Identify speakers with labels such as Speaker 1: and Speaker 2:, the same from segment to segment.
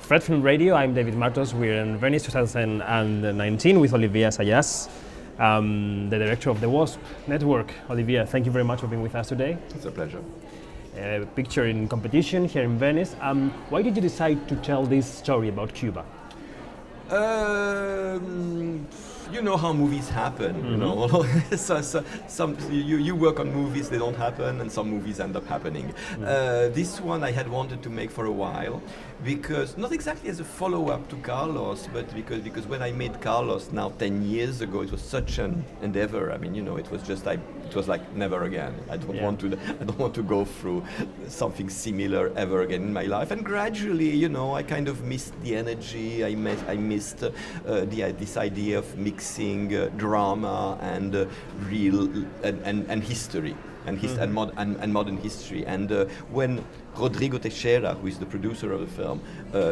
Speaker 1: Fred Film Radio. I'm David Martos. We're in Venice 2019 with Olivier Assayas, the director of the Wasp network. Olivier, thank you very much for being with us today.
Speaker 2: It's a pleasure.
Speaker 1: Picture in competition here in Venice. Why did you decide to tell this story about Cuba?
Speaker 2: You know how movies happen. You know, you work on movies, they don't happen, and some movies end up happening. This one I had wanted to make for a while, because not exactly as a follow-up to Carlos, but because when I made Carlos now 10 years ago, it was such an endeavor. I mean, you know, it was just like never again. I don't want to go through something similar ever again in my life. And gradually, you know, I kind of missed the energy. I missed this idea of mixing drama and real and history and modern history. And when Rodrigo Teixeira, who is the producer of the film,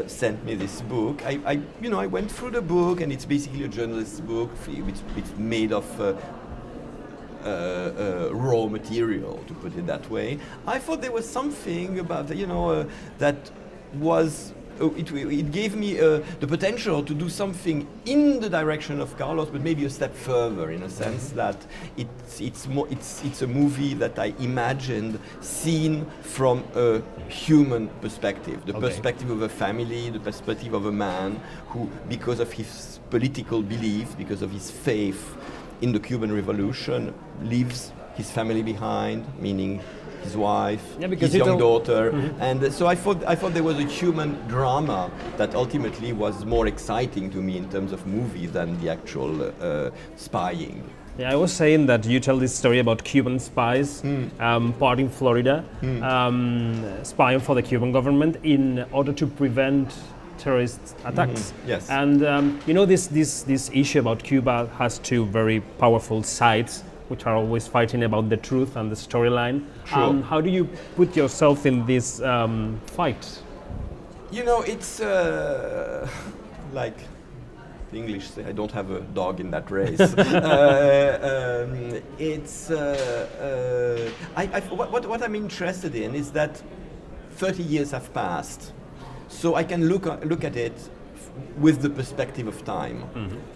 Speaker 2: sent me this book, I went through the book, and it's basically a journalist's book. It's made of raw material, to put it that way. I thought there was something about that was. It gave me the potential to do something in the direction of Carlos, but maybe a step further, in a sense that it's a movie that I imagined seen from a human perspective, the perspective of a family, the perspective of a man who, because of his political belief, because of his faith in the Cuban Revolution, leaves his family behind, meaning his wife, his young daughter, and so I thought there was a human drama that ultimately was more exciting to me in terms of movie than the actual spying.
Speaker 1: Yeah, I was saying that you tell this story about Cuban spies, part in Florida, spying for the Cuban government in order to prevent terrorist attacks.
Speaker 2: Yes.
Speaker 1: And this issue about Cuba has two very powerful sides, which are always fighting about the truth and the storyline.
Speaker 2: Sure.
Speaker 1: How do you put yourself in this fight?
Speaker 2: You know, it's like the English say, I don't have a dog in that race. What I'm interested in is that 30 years have passed, so I can look at it with the perspective of time,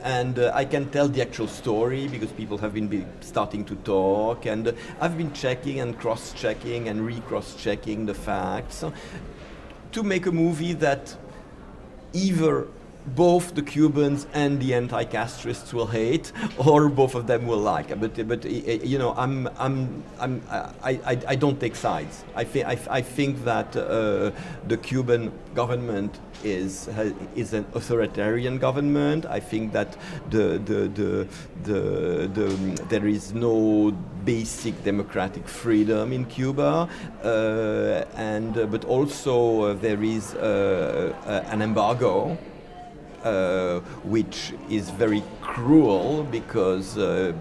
Speaker 2: and I can tell the actual story because people have been starting to talk, and I've been checking and cross-checking and re-cross-checking the facts to make a movie that either both the Cubans and the anti-Castrists will hate, or both of them will like. But you know, I don't take sides. I think that the Cuban government is an authoritarian government. I think that there is no basic democratic freedom in Cuba, but also there is an embargo. Which is very cruel because the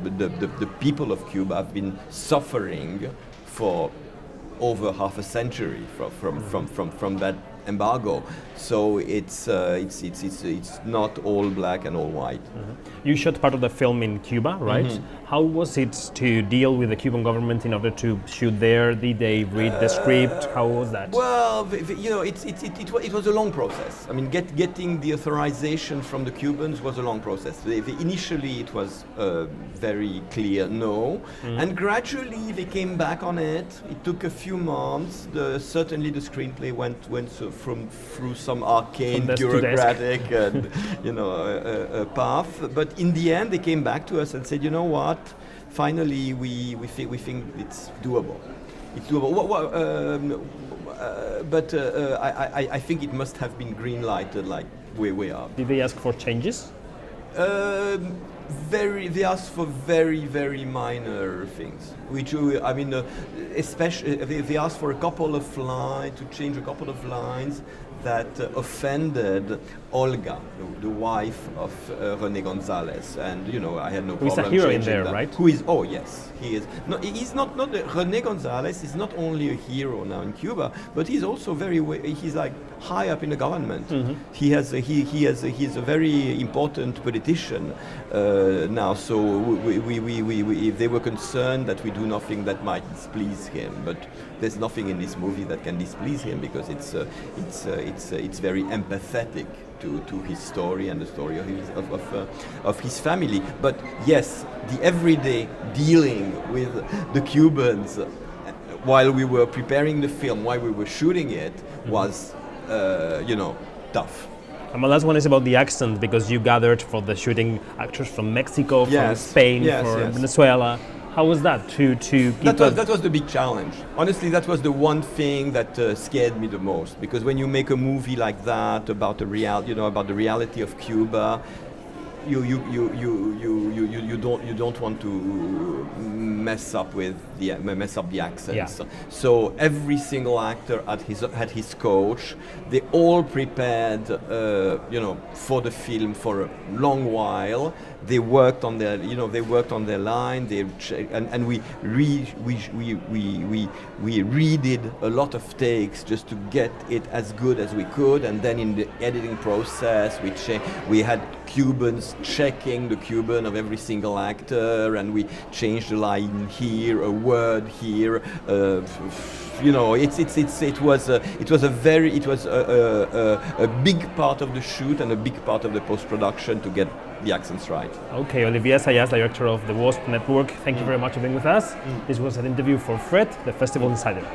Speaker 2: people of Cuba have been suffering for over half a century from that embargo. So it's not all black and all white.
Speaker 1: You shot part of the film in Cuba, right? How was it to deal with the Cuban government in order to shoot there? Did they read the script? How was that?
Speaker 2: Well, you know, it was a long process. I mean, getting the authorization from the Cubans was a long process. Initially, it was very clear no, and gradually they came back on it. It took a few months. Certainly, the screenplay went through some arcane bureaucratic path, but in the end, they came back to us and said, you know what? Finally, we think it's doable. It's doable. I think it must have been green lighted, like where we are.
Speaker 1: Did they ask for changes?
Speaker 2: They asked for very, very minor things, which I mean, especially they asked for a couple of lines, to change a couple of lines that offended Olga, the wife of René González, and you know I had no problem.
Speaker 1: Who's a hero in there,
Speaker 2: that.
Speaker 1: right?
Speaker 2: Who is? Oh yes, he is. No, he's not. René González is not only a hero now in Cuba, but he's also he's like high up in the government. He's a very important politician now. So they were concerned that we do nothing that might displease him, but there's nothing in this movie that can displease him because it's it's very empathetic to his story and the story of his family. But yes, the everyday dealing with the Cubans while we were preparing the film, while we were shooting it, was tough.
Speaker 1: And my last one is about the accent, because you gathered for the shooting actors from Mexico, from Spain, from Venezuela. How was that to keep
Speaker 2: that was the big challenge. Honestly, that was the one thing that scared me the most, because when you make a movie like that about the reality of Cuba, you don't want to mess up the accents.
Speaker 1: Yeah.
Speaker 2: So every single actor had his coach. They all prepared for the film for a long while. They worked on their line. And we redid a lot of takes just to get it as good as we could. And then in the editing process, we had Cubans checking the Cuban of every single actor, and we changed the line here, a word here. It was a big part of the shoot and a big part of the post-production to get the accents right.
Speaker 1: Okay, Olivier Assayas, director of the Wasp Network, thank you very much for being with us. This was an interview for Fred, the Festival Insider.